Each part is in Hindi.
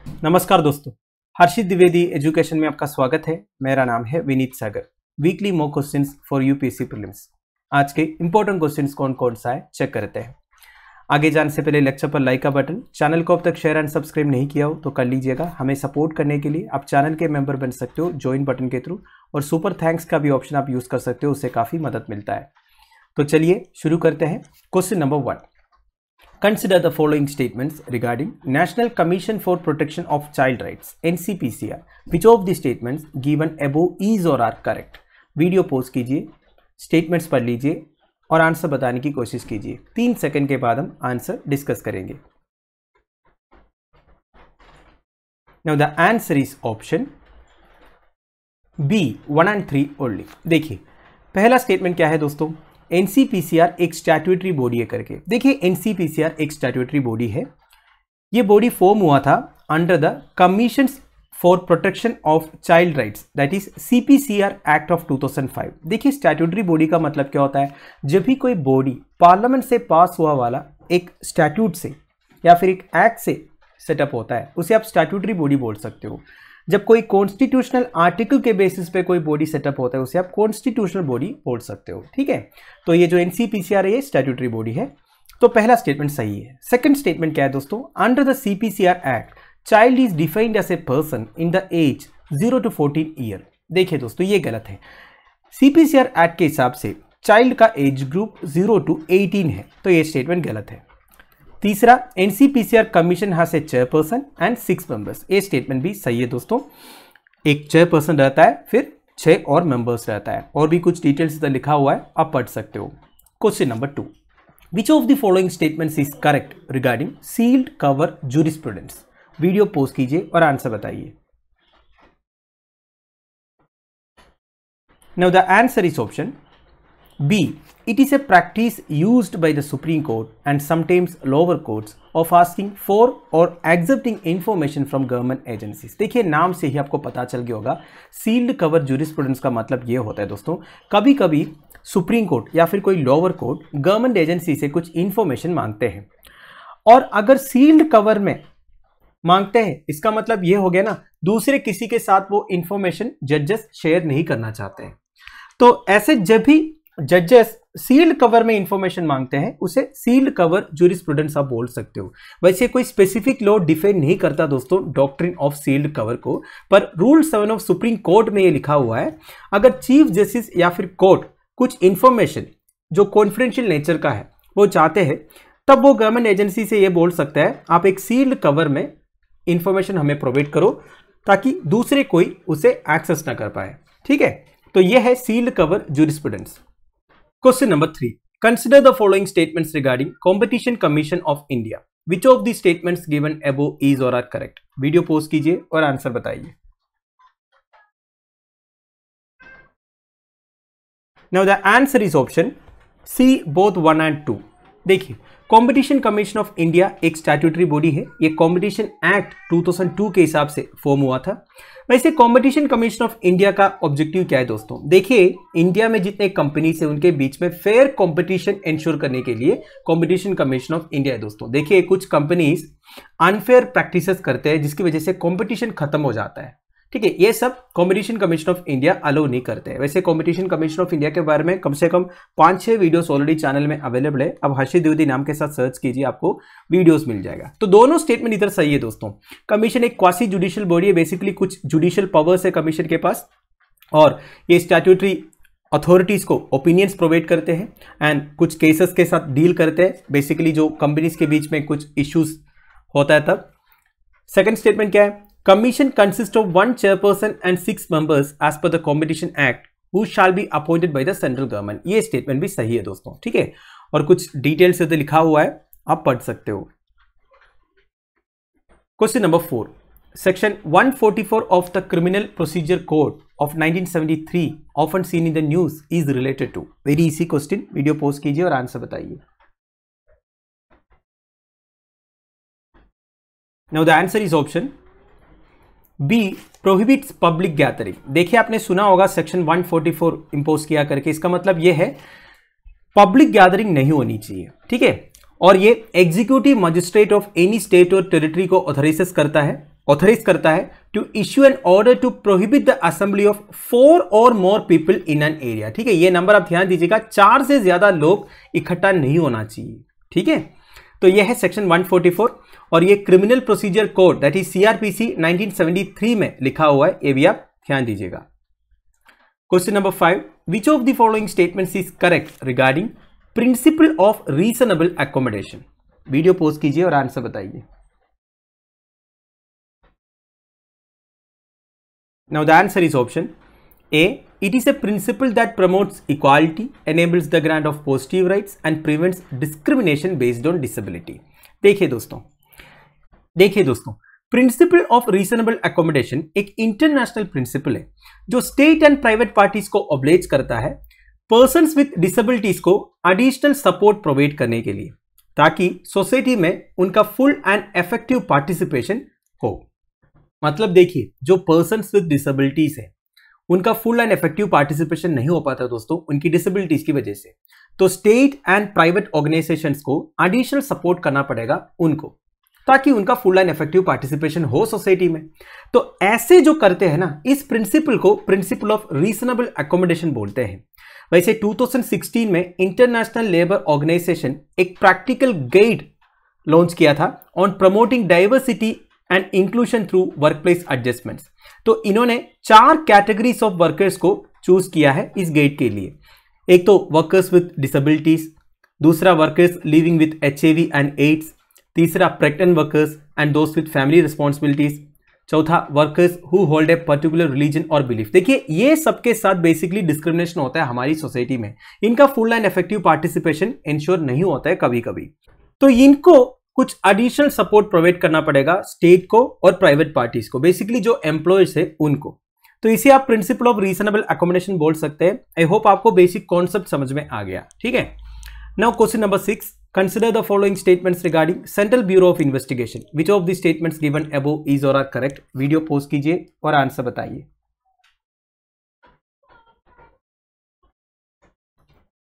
नमस्कार दोस्तों, हर्षित द्विवेदी एजुकेशन में आपका स्वागत है। मेरा नाम है Vineet Sagar. Weekly mock questions for UPSC prelims. आज के इंपॉर्टेंट क्वेश्चंस कौन कौन सा है चेक करते हैं। आगे जाने से पहले लेक्चर पर लाइक का बटन, चैनल को अब तक शेयर एंड सब्सक्राइब नहीं किया हो तो कर लीजिएगा। हमें सपोर्ट करने के लिए आप चैनल के मेंबर बन सकते हो ज्वाइन बटन के थ्रू, और सुपर थैंक्स का भी ऑप्शन आप यूज कर सकते हो, उससे काफी मदद मिलता है। तो चलिए शुरू करते हैं। Question number 1, consider the following statements regarding National Commission for Protection of Child Rights NCPCR. Which of the statements given above is or are correct? Video pause कीजिए, स्टेटमेंट्स पढ़ लीजिए और आंसर बताने की कोशिश कीजिए। 3 सेकंड के बाद हम आंसर डिस्कस करेंगे। Now the answer is option B 1 and 3 only। देखिए पहला स्टेटमेंट क्या है दोस्तों, एनसीपीसीआर एक स्टैट्यूटरी बॉडी है करके। देखिए एनसीपीसीआर एक स्टैट्यूटरी बॉडी है। ये बॉडी फॉर्म हुआ था under the commission for protection of child rights, that is CPCR act of 2005। देखिए स्टैट्यूटरी बॉडी का मतलब क्या होता है, जब भी कोई बॉडी पार्लियामेंट से पास हुआ वाला एक स्टैट्यूट से या फिर एक एक्ट से सेटअप होता है, उसे आप स्टैट्यूटरी बॉडी बोल सकते हो। जब कोई कॉन्स्टिट्यूशनल आर्टिकल के बेसिस पे कोई बॉडी सेटअप होता है, उसे आप कॉन्स्टिट्यूशनल बॉडी बोल सकते हो। ठीक है, तो ये जो एनसीपीसीआर है ये स्टैट्यूटरी बॉडी है। तो पहला स्टेटमेंट सही है। सेकंड स्टेटमेंट क्या है दोस्तों, under the CPCR act child is defined as a person in the age 0 to 14 year. देखिए दोस्तों ये गलत है। सीपीसीआर एक्ट के हिसाब से चाइल्ड का एज ग्रुप 0 to 18 है, तो ये स्टेटमेंट गलत है। तीसरा, NCPCR commission has a chairperson and 6 members. ये स्टेटमेंट भी सही है दोस्तों। एक चेयरपर्सन रहता है, फिर 6 और मेंबर्स रहता है, और भी कुछ डिटेल्स इधर लिखा हुआ है, आप पढ़ सकते हो। Question number 2, which of the following statements is correct regarding sealed cover jurisprudence. Video pause कीजिए और आंसर बताइए। Now the answer is option B. It is a practice used by the Supreme Court and sometimes lower courts of asking for or accepting information from government agencies। देखिए नाम से ही आपको पता चल गया होगा, सील्ड कवर जूरिस्प्रूडेंस का मतलब ये होता है दोस्तों, कभी कभी सुप्रीम कोर्ट या फिर कोई लोअर कोर्ट गवर्नमेंट एजेंसी से कुछ इंफॉर्मेशन मांगते हैं, और अगर सील्ड कवर में मांगते हैं इसका मतलब ये हो गया ना, दूसरे किसी के साथ वो इंफॉर्मेशन जजेस शेयर नहीं करना चाहते हैं। तो ऐसे जब भी जजेस सील्ड कवर में इंफॉर्मेशन मांगते हैं, उसे सील्ड कवर जूरिस्प्रूडेंस आप बोल सकते हो। वैसे कोई स्पेसिफिक लॉ डिफाइन नहीं करता दोस्तों डॉक्ट्रिन ऑफ सील्ड कवर को, पर रूल 7 ऑफ सुप्रीम कोर्ट में ये लिखा हुआ है, अगर चीफ जस्टिस या फिर कोर्ट कुछ इंफॉर्मेशन जो कॉन्फिडेंशियल नेचर का है वो चाहते हैं, तब वो गवर्नमेंट एजेंसी से ये बोल सकता है आप एक सील्ड कवर में इंफॉर्मेशन हमें प्रोवाइड करो, ताकि दूसरे कोई उसे एक्सेस ना कर पाए। ठीक है, तो यह है sealed cover jurisprudence. Question number 3. Consider the following statements regarding Competition Commission of India. Which of the statements given above is or are correct? Video pause कीजिए और आंसर बताइए। Now the answer is option C both 1 and 2। देखिए कॉम्पिटिशन कमीशन ऑफ इंडिया एक स्टैट्यूटरी बॉडी है। ये कॉम्पिटिशन एक्ट 2002 के हिसाब से फॉर्म हुआ था। वैसे कॉम्पिटिशन कमीशन ऑफ इंडिया का ऑब्जेक्टिव क्या है दोस्तों, देखिए इंडिया में जितने कंपनीज है उनके बीच में फेयर कंपटीशन इंश्योर करने के लिए कॉम्पिटिशन कमीशन ऑफ इंडिया है दोस्तों। देखिए कुछ कंपनीज अनफेयर प्रैक्टिसेस करते हैं जिसकी वजह से कंपटीशन खत्म हो जाता है। ठीक है, ये सब competition commission of India allow नहीं करते हैं। वैसे कॉम्पिटिशन कमीशन ऑफ इंडिया के बारे में कम से कम 5-6 वीडियोस ऑलरेडी चैनल में अवेलेबल है। अब हर्षित द्विवेदी नाम के साथ सर्च कीजिए, आपको वीडियोस मिल जाएगा। तो दोनों स्टेटमेंट इधर सही है दोस्तों। कमीशन एक क्वासी जुडिशियल बॉडी है, बेसिकली कुछ जुडिशियल पावर्स है कमीशन के पास, और ये स्टैट्यूटरी अथॉरिटीज को ओपिनियंस प्रोवाइड करते हैं एंड कुछ केसेस के साथ डील करते हैं, बेसिकली जो कंपनीज के बीच में कुछ इश्यूज होता है तब। सेकंड स्टेटमेंट क्या है, commission consist of 1 chairperson and 6 members as per the competition act who shall be appointed by the central government। ये स्टेटमेंट भी सही है दोस्तों। ठीक है, और कुछ डिटेल्स से लिखा हुआ है, आप पढ़ सकते हो। Question number 4, section 144 of the criminal procedure code of 1973 often seen in the news is related to. Very easy question, video pause कीजिए और आंसर बताइए। Now the answer is option B prohibits public gathering. देखिए आपने सुना होगा सेक्शन 144 इंपोज किया करके, इसका मतलब यह है पब्लिक गैदरिंग नहीं होनी चाहिए। ठीक है, और ये executive magistrate of any state or territory को ऑथराइज करता है ऑथराइज करता है to issue an order to prohibit the assembly of 4 or more people in an area. ठीक है, ये नंबर आप ध्यान दीजिएगा, 4 से ज्यादा लोग इकट्ठा नहीं होना चाहिए। ठीक है, तो यह है सेक्शन 144 और ये criminal procedure code that is CrPC 1973 में लिखा हुआ है, ये भी आप ध्यान दीजिएगा। Question number 5, which of the following statements is correct regarding principle of reasonable accommodation. Video post कीजिए और आंसर बताइए। Now the answer is option A. It is a principle that promotes equality, enables the grant of positive rights and prevents discrimination based on disability. देखिए दोस्तों, प्रिंसिपल ऑफ रीजनेबल अकोमोडेशन एक इंटरनेशनल प्रिंसिपल है जो स्टेट एंड प्राइवेट पार्टीज को ऑब्लेज करता है पर्सन्स विथ डिसेबिलिटीज को एडिशनल सपोर्ट प्रोवाइड करने के लिए, ताकि सोसाइटी में उनका फुल एंड इफेक्टिव पार्टिसिपेशन हो। मतलब देखिए, जो पर्सन्स विद डिसेबिलिटीज है उनका फुल एंड इफेक्टिव पार्टिसिपेशन नहीं हो पाता दोस्तों उनकी डिसेबिलिटीज की वजह से, तो स्टेट एंड प्राइवेट ऑर्गेनाइजेशंस को एडिशनल सपोर्ट करना पड़ेगा उनको, ताकि उनका फुल एंड इफेक्टिव पार्टिसिपेशन हो सोसाइटी में। तो ऐसे जो करते हैं ना, इस प्रिंसिपल को प्रिंसिपल ऑफ रीजनेबल अकोमोडेशन बोलते हैं। वैसे 2016 में इंटरनेशनल लेबर ऑर्गेनाइजेशन एक प्रैक्टिकल गाइड लॉन्च किया था on promoting diversity and inclusion through workplace adjustments. तो इन्होंने 4 कैटेगरीज ऑफ वर्कर्स को चूज किया है इस गाइड के लिए। एक तो वर्कर्स विद डिसेबिलिटीज, दूसरा workers living with HIV and AIDS, तीसरा प्रेग्नेंट वर्कर्स एंड दोस्त विद फैमिली रिस्पॉन्सिबिलिटीज, चौथा workers who hold a particular religion or belief. देखिए, ये सबके साथ बेसिकली डिस्क्रिमिनेशन होता है हमारी सोसाइटी में, इनका full and effective participation ensure नहीं होता है कभी कभी, तो इनको कुछ एडिशनल सपोर्ट प्रोवाइड करना पड़ेगा स्टेट को और प्राइवेट पार्टीज को, बेसिकली जो एम्प्लॉयज है उनको। तो इसे आप प्रिंसिपल ऑफ रीजनेबल अकोमोडेशन बोल सकते हैं। आई होप आपको बेसिक कॉन्सेप्ट समझ में आ गया। ठीक है, now question number 6, consider the following statements regarding central bureau of investigation. Which of the statements given above is or are correct. Video post कीजिए और आंसर बताइए।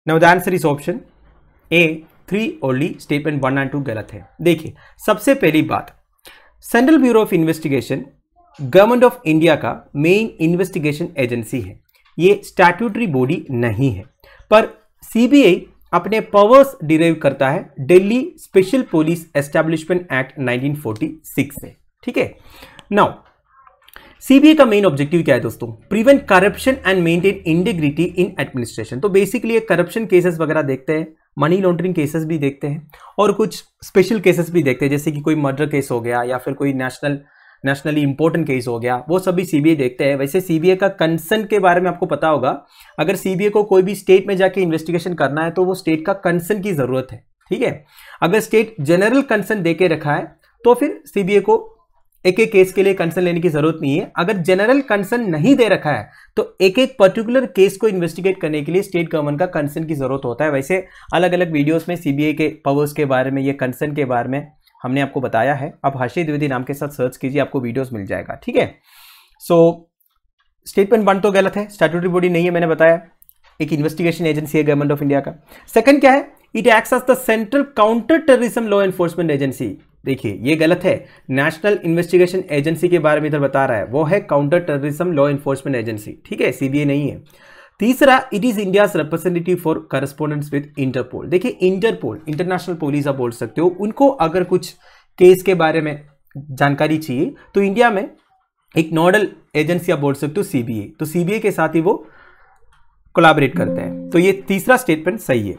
Now the answer is option A 3 only, statement 1 और 2 गलत है। देखिए, सबसे पहली बात, central bureau of investigation government of India का मेन इन्वेस्टिगेशन एजेंसी है, ये स्टैट्यूटरी बॉडी नहीं है, पर सीबीआई अपने पावर्स डिराइव करता है Delhi special police establishment act 1946 से। ठीक है, नाउ सीबीआई का मेन ऑब्जेक्टिव क्या है दोस्तों? Prevent corruption and maintain integrity in administration. तो बेसिकली ये करप्शन केसेस वगैरह देखते हैं, मनी लॉन्ड्रिंग केसेस भी देखते हैं और कुछ स्पेशल केसेस भी देखते हैं, जैसे कि कोई मर्डर केस हो गया या फिर कोई नेशनली इंपॉर्टेंट केस हो गया, वो सभी सीबीआई देखते हैं। वैसे सीबीआई का कंसर्न के बारे में आपको पता होगा, अगर सीबीआई को कोई भी स्टेट में जाके इन्वेस्टिगेशन करना है तो वो स्टेट का कंसर्न की जरूरत है। ठीक है, अगर स्टेट जनरल कंसर्न देके रखा है तो फिर सीबीआई को एक एक केस के लिए कंसर्न लेने की जरूरत नहीं है। अगर जनरल कंसर्न नहीं दे रखा है तो एक एक पर्टिकुलर केस को इन्वेस्टिगेट करने के लिए स्टेट गवर्नमेंट का कंसर्न की जरूरत होता है। वैसे अलग अलग वीडियोस में सीबीआई के पावर्स के बारे में, ये कंसर्न के बारे में हमने आपको बताया है। आप हर्षित द्विवेदी नाम के साथ सर्च कीजिए, आपको वीडियोस मिल जाएगा। ठीक है, सो स्टेटमेंट 1 तो गलत है, स्टैट्यूटरी बॉडी नहीं है, मैंने बताया, एक इन्वेस्टिगेशन एजेंसी है गवर्नमेंट ऑफ इंडिया का। सेकंड क्या है? It acts as the central counter terrorism law enforcement agency. देखिए, ये गलत है, नेशनल इन्वेस्टिगेशन एजेंसी के बारे में इधर बता रहा है, वो है counter terrorism law enforcement agency. ठीक है, सीबीआई नहीं है। तीसरा, it is India's representative for correspondence with Interpol. देखिए, इंटरपोल इंटरनेशनल पुलिस आप बोल सकते हो, उनको अगर कुछ केस के बारे में जानकारी चाहिए तो इंडिया में एक नोडल एजेंसी आप बोल सकते हो सीबीआई, तो सीबीआई के साथ ही वो कोलैबोरेट करते हैं। तो ये तीसरा स्टेटमेंट सही है।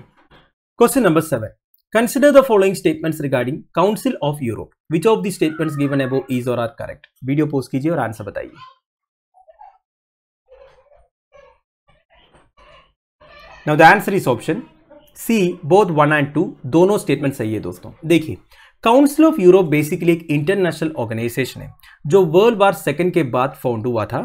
Question number 7, consider the following statements regarding Council of Europe. Which of the statements given above is or are correct. Video post कीजिए और आंसर बताइए। Now the answer is option C, both 1 और 2, दोनों स्टेटमेंट सही है दोस्तों। देखिए, काउंसिल ऑफ यूरोप बेसिकली एक इंटरनेशनल ऑर्गेनाइजेशन है जो वर्ल्ड वार सेकेंड के बाद फाउंड हुआ था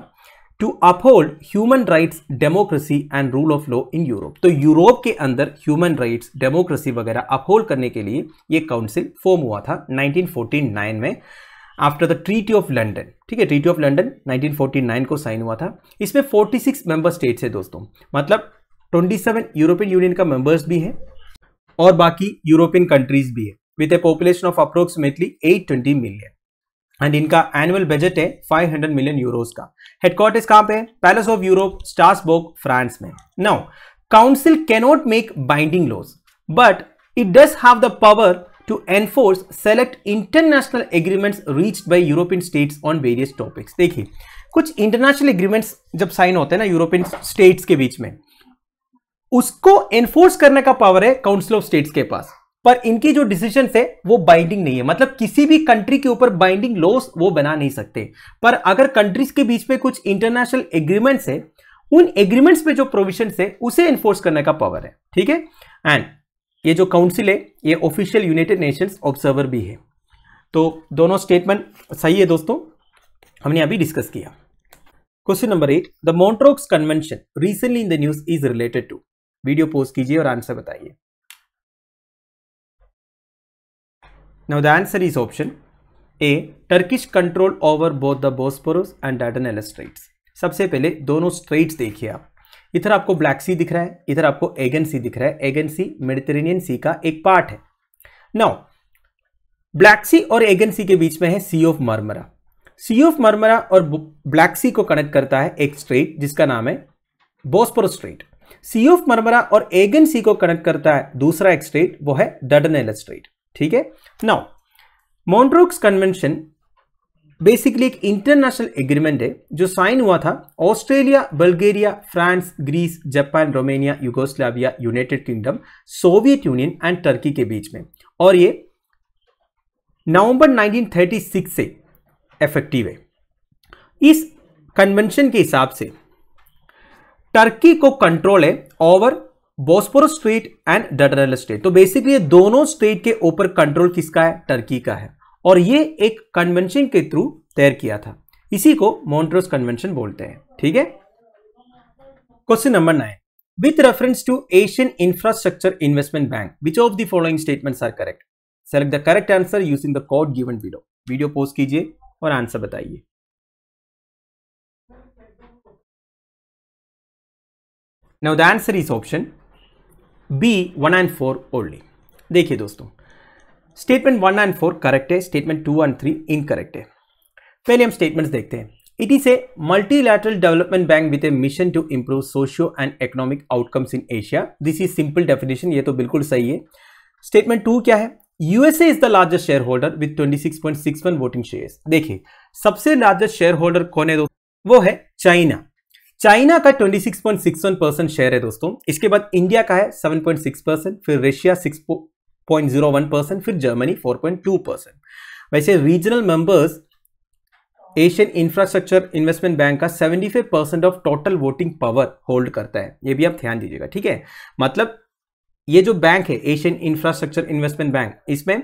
to uphold human rights, democracy and rule of law in Europe. तो यूरोप के अंदर ह्यूमन राइट्स, डेमोक्रेसी वगैरह अपहोल्ड करने के लिए ये काउंसिल फॉर्म हुआ था 1949 में after the treaty of London. ठीक है, ट्रीटी ऑफ लंदन 1949 को साइन हुआ था। इसमें 46 मेंबर स्टेट्स है दोस्तों, मतलब 27 यूरोपियन यूनियन का मेंबर्स भी है और बाकी यूरोपियन कंट्रीज भी है, with a population of approximately 820 million. And इनका एनुअल बजट है 500 मिलियन यूरोस का। हेडक्वार्टर्स कहां पे है? Palace of Europe, Strasbourg, France में। Now council cannot make binding laws, but it does have the power to enforce select international agreements reached by European states on various topics। देखिए, कुछ इंटरनेशनल एग्रीमेंट्स जब साइन होते हैं ना यूरोपियन स्टेट्स के बीच में, उसको एनफोर्स करने का पावर है काउंसिल ऑफ स्टेट्स के पास, पर इनकी जो डिसीजन है वो बाइंडिंग नहीं है। मतलब किसी भी कंट्री के ऊपर बाइंडिंग लॉस वो बना नहीं सकते, पर अगर कंट्रीज के बीच में कुछ इंटरनेशनल एग्रीमेंट्स है, उन एग्रीमेंट्स पे जो प्रोविजन है उसे एनफोर्स करने का पावर है। ठीक है, एंड ये जो काउंसिल है ये ऑफिशियल यूनाइटेड नेशंस ऑब्जर्वर भी है। तो दोनों स्टेटमेंट सही है दोस्तों, हमने अभी डिस्कस किया। Question number 8, the Montreux convention recently in the news is related to. Video post कीजिए और आंसर बताइए। Now the answer is option A, Turkish control over both the Bosporus and Dardanelles straits. सबसे पहले दोनों स्ट्रेट्स देखिए आप, इधर आपको ब्लैक सी दिख रहा है, इधर आपको एगन सी दिख रहा है। एगन सी मेडिटेरेनियन सी का एक पार्ट है। नाउ ब्लैक सी और एगन सी के बीच में है Sea of Marmara. Sea of Marmara और ब्लैक सी को कनेक्ट करता है एक स्ट्रेट जिसका नाम है Bosporus strait. Sea of Marmara और एगन सी को कनेक्ट करता है दूसरा एक स्ट्रेट, वो है डार्डेनेल्स स्ट्रेट। ठीक है, नाउ मॉन्ट्रोक्स कन्वेंशन बेसिकली एक इंटरनेशनल एग्रीमेंट है जो साइन हुआ था Australia, Bulgaria, France, Greece, Japan, Romania, Yugoslavia, United Kingdom, Soviet Union and Turkey के बीच में, और ये नवंबर 1936 से इफेक्टिव है। इस कन्वेंशन के हिसाब से टर्की को कंट्रोल है over Bosporus strait and Dardanelles strait. तो बेसिकली दोनों स्ट्रेट के ऊपर कंट्रोल किसका है? टर्की का है, और ये एक कन्वेंशन के थ्रू तैयार किया था। इसी को मॉन्ट्रोक्स कन्वेंशन बोलते हैं। ठीक है, question number 9, with reference to Asian Infrastructure Investment Bank which of the following statements are correct? Select the correct answer using the code given below. Video post कीजिए और आंसर बताइए। Now the answer is option B 1 and 4 only. देखिए दोस्तों, स्टेटमेंट 1 and 4 करेक्ट है, स्टेटमेंट 2 and 3 इनकरेक्ट है। पहले हम स्टेटमेंट्स देखते हैं। It is a multilateral development bank with a mission to improve socio and economic outcomes in Asia. This is simple definition, ये तो बिल्कुल सही है। स्टेटमेंट 2 क्या है? USA is the largest share holder with 26.61 voting shares. देखिए, सबसे लार्जेस्ट शेयर होल्डर कौन है दोस्तों? वो है चाइना। चाइना का 26.61% शेयर है दोस्तों। इसके बाद इंडिया का है 7.6%, फिर रशिया 6.01%, फिर जर्मनी 4.2%। वैसे regional members Asian Infrastructure Investment Bank का 75% of total voting power hold करता है। ये भी आप ध्यान दीजिएगा। ठीक है, मतलब ये जो बैंक है एशियन इंफ्रास्ट्रक्चर इन्वेस्टमेंट बैंक, इसमें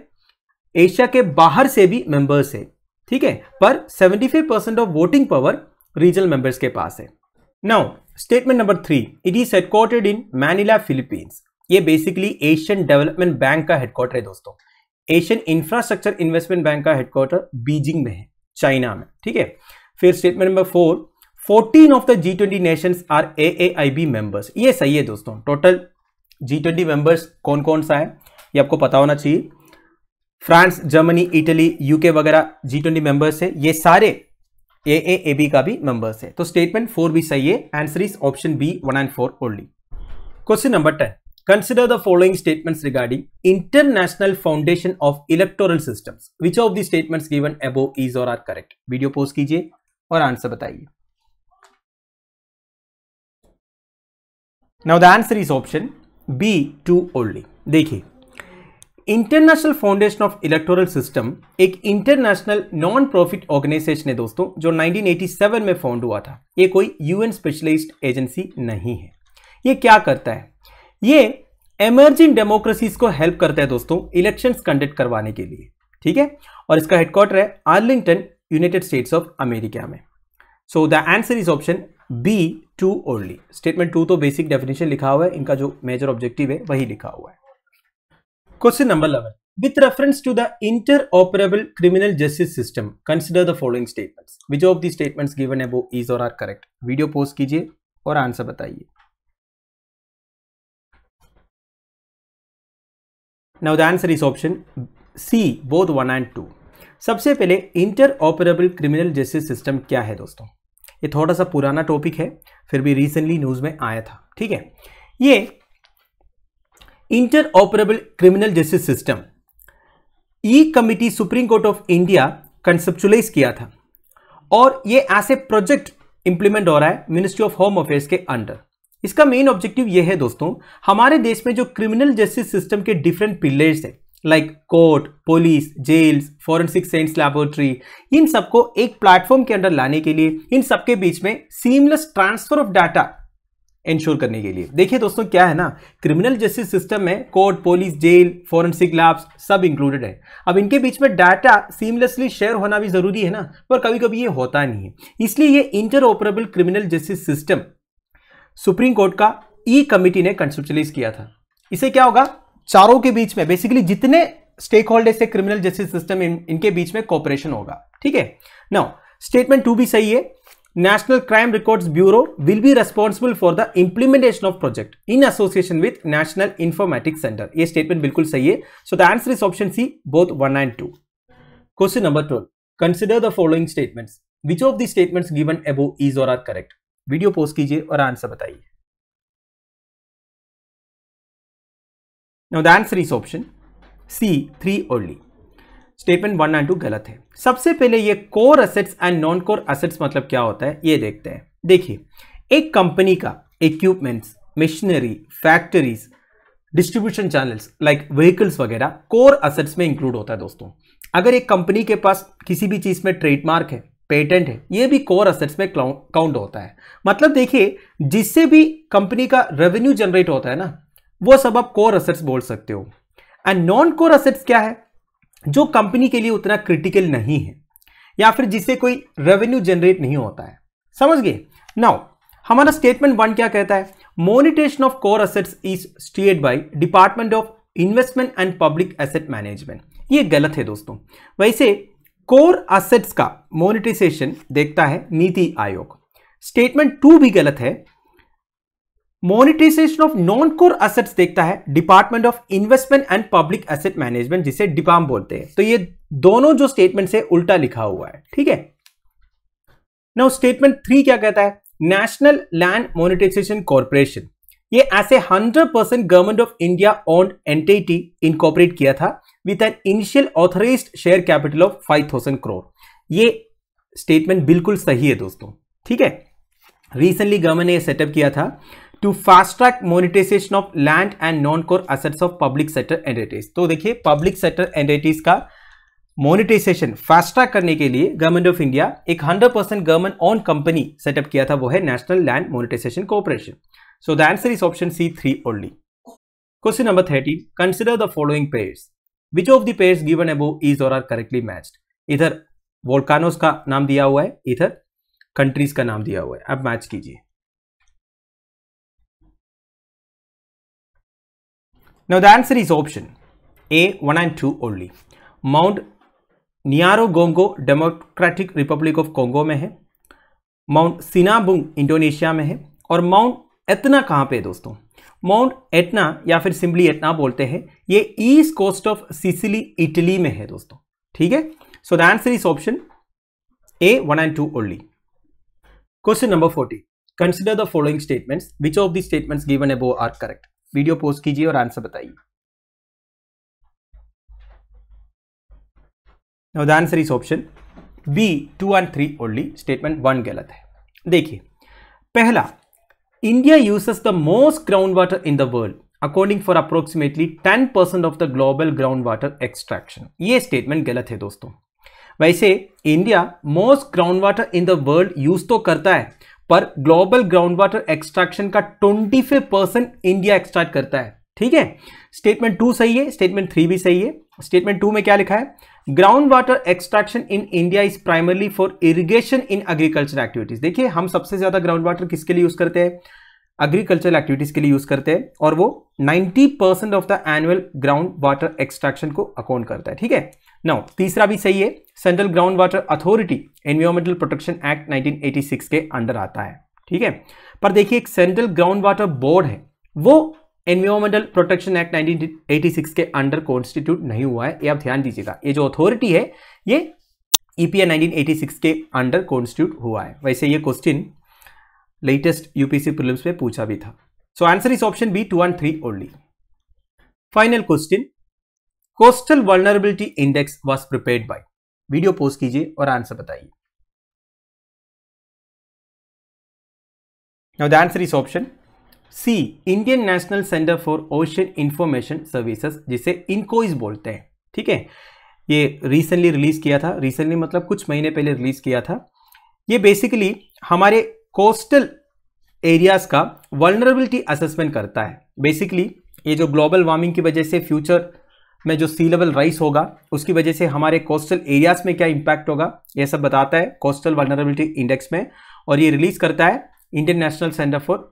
एशिया के बाहर से भी मेंबर्स है। ठीक है, पर 75% of voting power regional members के पास है। Now statement number 3, it is headquartered in Manila, Philippines. ये बेसिकली एशियन डेवलपमेंट बैंक का हेडक्वार्टर है दोस्तों। एशियन इंफ्रास्ट्रक्चर इन्वेस्टमेंट बैंक का हेडक्वार्टर बीजिंग में है, चाइना में। ठीक है, फिर statement number 4, 14 of the G20 nations are AAIB members. ये सही है दोस्तों। टोटल G20 मेंबर्स कौन कौन सा है ये आपको पता होना चाहिए। फ्रांस, जर्मनी, इटली, यूके वगैरह G20 मेंबर्स है। ये सारे AAIB का भी मेंबर्स है। तो स्टेटमेंट 4 भी सही है। Answer is option B 1 and 4 only. Question number 10, consider the following statements regarding International Foundation of Electoral Systems. Which of the statements given above is or are correct? Video post कीजिए और आंसर बताइए। Now the answer is option B 2 only. देखिए, international foundation of electoral system एक इंटरनेशनल नॉन प्रॉफिट ऑर्गेनाइजेशन है दोस्तों, जो 1987 में फाउंड हुआ था। ये कोई यूएन स्पेशलाइज्ड एजेंसी नहीं है। ये क्या करता है? ये एमर्जिंग डेमोक्रेसीज को हेल्प करता है दोस्तों इलेक्शंस कंडक्ट करवाने के लिए। ठीक है, और इसका हेडक्वार्टर है Arlington, United States of America में। So the answer is option B 2 only. Statement 2 तो बेसिक डेफिनेशन लिखा हुआ है, इनका जो मेजर ऑब्जेक्टिव है वही लिखा हुआ है। Question number 11, with reference to the interoperable criminal justice system, consider the following statements. Which of the statements given above is or are correct? Video post कीजिए और आंसर बताइए। Now the answer is option C, both 1 and 2. सबसे पहले inter operable criminal justice system क्या है दोस्तों? ये थोड़ा सा पुराना टॉपिक है, फिर भी रिसेंटली न्यूज में आया था। ठीक है, ये inter operable criminal justice system E committee supreme court of India conceptualise किया था और ये एज ए प्रोजेक्ट इंप्लीमेंट हो रहा है मिनिस्ट्री ऑफ होम अफेयर्स के अंडर। इसका मेन ऑब्जेक्टिव ये है दोस्तों, हमारे देश में जो क्रिमिनल जस्टिस सिस्टम के डिफरेंट पिलर्स है like court, police, jails, forensic science laboratory, इन सबको एक प्लेटफॉर्म के अंदर लाने के लिए, इन सबके बीच में seamless transfer of data ensure करने के लिए। देखिए दोस्तों, क्या है ना, क्रिमिनल जस्टिस सिस्टम में court, police, jail, forensic labs सब इंक्लूडेड है। अब इनके बीच में डाटा सीमलेसली शेयर होना भी जरूरी है ना, पर कभी कभी ये होता नहीं है। इसलिए ये inter operable criminal justice system supreme court का ई कमिटी ने कंसेप्चुलाइज किया था। इसे क्या होगा, चारों के बीच में बेसिकली जितने स्टेक होल्डर्स है क्रिमिनल जस्टिस सिस्टम, इनके बीच में कोऑपरेशन होगा। ठीक है, नाउ स्टेटमेंट 2 भी सही है। National crime records bureau will be responsible for the implementation of project in association with national informatics centre. ये स्टेटमेंट बिल्कुल सही है। So the answer is option C, both 1 and 2। Question number 12, consider the following statements, which of the statements given above is or are correct. Video pause कीजिए और आंसर बताइए। Now the answer is option C, 3 only। Statement 1 and 2 गलत है। सबसे पहले ये core assets and non core assets मतलब क्या होता है ये देखते हैं। देखिए, एक कंपनी का equipments, machinery, factories, distribution channels like vehicles वगैरह कोर असेट्स में इंक्लूड होता है दोस्तों। अगर एक कंपनी के पास किसी भी चीज में ट्रेडमार्क है, पेटेंट है, ये भी कोर असेट्स में काउंट होता है। मतलब देखिए, जिससे भी कंपनी का रेवेन्यू जनरेट होता है ना, वो सब आप कोर असेट्स बोल सकते हो। एंड नॉन कोर असेट्स क्या है, जो कंपनी के लिए उतना क्रिटिकल नहीं है या फिर जिससे कोई रेवेन्यू जनरेट नहीं होता है। समझ गए? नाउ हमारा स्टेटमेंट 1 क्या कहता है, monetization of core assets is steered by department of investment and public asset management. ये गलत है दोस्तों। वैसे कोर असेट्स का मोनिटाइजेशन देखता है नीति आयोग। स्टेटमेंट 2 भी गलत है। Monetization of non core assets देखता है department of investment and public asset management, जिसे डिपाम बोलते हैं। तो ये दोनों जो स्टेटमेंट से उल्टा लिखा हुआ है। ठीक है, नाउ स्टेटमेंट 3 क्या कहता है, नेशनल लैंड मोनेटाइजेशन कॉर्पोरेशन, ये ऐसे 100% government of India owned entity incorporate किया था with an initial authorised share capital of 5000 crore. ये स्टेटमेंट बिल्कुल सही है दोस्तों। ठीक है, रिसेंटली गवर्नमेंट ने सेटअप किया था to fast track monetization of land and non core assets of public sector entities. तो देखिए, पब्लिक सेक्टर एंटिटीज का मोनेटाइजेशन फास्ट ट्रैक करने के लिए गवर्नमेंट ऑफ इंडिया एक 100% गवर्नमेंट ओन कंपनी सेटअप किया था, वो है national land monetization corporation. So the answer is option C, 3 only. Question number 13, consider the following pairs, which of the pairs given above is or are correctly matched. इधर वोल्कानोस का नाम दिया हुआ है, इधर कंट्रीज का नाम दिया हुआ है। अब मैच कीजिए। Now the answer is option A, 1 and 2 only। Mount Nyiragongo Democratic Republic of Congo में है, माउंट सिनाबुंग इंडोनेशिया में है, और माउंट एतना कहां पे है दोस्तों? माउंट एटना या फिर सिंपली एटना बोलते हैं, ये east coast of Sicily Italy में है दोस्तों। ठीक है, so the answer is option A, 1 and 2 only। Question number 40, consider the following statements, which of the statements given above are correct. Video pause कीजिए और आंसर बताइए। Now the answer is option B, 2 and 3 only. Statement 1 गलत है। देखिए, पहला, India uses the most ground water in the world according for approximately 10% of the global ground water extraction. ये स्टेटमेंट गलत है दोस्तों। वैसे India most ground water in the world use तो करता है, पर ग्लोबल ग्राउंड वाटर एक्सट्रैक्शन का 25% इंडिया एक्सट्रैक्ट करता है। ठीक है, स्टेटमेंट 2 सही है, स्टेटमेंट 3 भी सही है। स्टेटमेंट 2 में क्या लिखा है, ground water extraction in India is primarily for irrigation in agriculture activities. देखिए, हम सबसे ज्यादा ग्राउंड वाटर किसके लिए यूज करते हैं? एग्रीकल्चर एक्टिविटीज के लिए यूज करते हैं, और वो 90% of the annual ground water extraction को अकाउंट करता है। ठीक है, नाउ तीसरा भी सही है, central ground water authority environmental protection act 1986 के अंडर आता है। ठीक है, पर देखिए, एक सेंट्रल ग्राउंड वाटर बोर्ड है, वो एनवायरमेंटल प्रोटेक्शन एक्ट 1986 के अंडर कॉन्स्टिट्यूट नहीं हुआ है, ये आप ध्यान दीजिएगा। ये जो अथॉरिटी है ये ईपीए 1986 के अंडर कॉन्स्टिट्यूट हुआ है। वैसे ये क्वेश्चन लेटेस्ट यूपीएससी प्रीलिम्स में पूछा भी था। So answer is option B 2 and 3 only. Final question, coastal vulnerability index was prepared by. Video pause कीजिए और आंसर बताइए। Now the answer is option C, Indian national centre for ocean information services, जिसे इनकोइस बोलते हैं। ठीक है, ये रिसेंटली रिलीज किया था, रिसेंटली मतलब कुछ महीने पहले रिलीज किया था। ये बेसिकली हमारे कोस्टल एरियाज का वल्नरेबिलिटी असेसमेंट करता है। बेसिकली ये जो ग्लोबल वार्मिंग की वजह से फ्यूचर में जो सी लेवल राइज होगा उसकी वजह से हमारे कोस्टल एरियाज में क्या इंपैक्ट होगा, यह सब बताता है कोस्टल वल्नरेबिलिटी इंडेक्स में, और ये रिलीज करता है Indian national centre for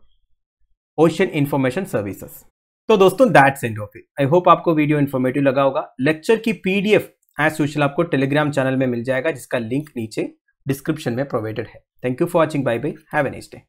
ocean information services. तो दोस्तों that's end of it. I hope आपको वीडियो इन्फॉर्मेटिव लगा होगा। लेक्चर की पीडीएफ एज यूजुअल आपको टेलीग्राम चैनल में मिल जाएगा, जिसका लिंक नीचे डिस्क्रिप्शन में प्रोवाइडेड है। Thank you for watching, bye bye, have a nice day.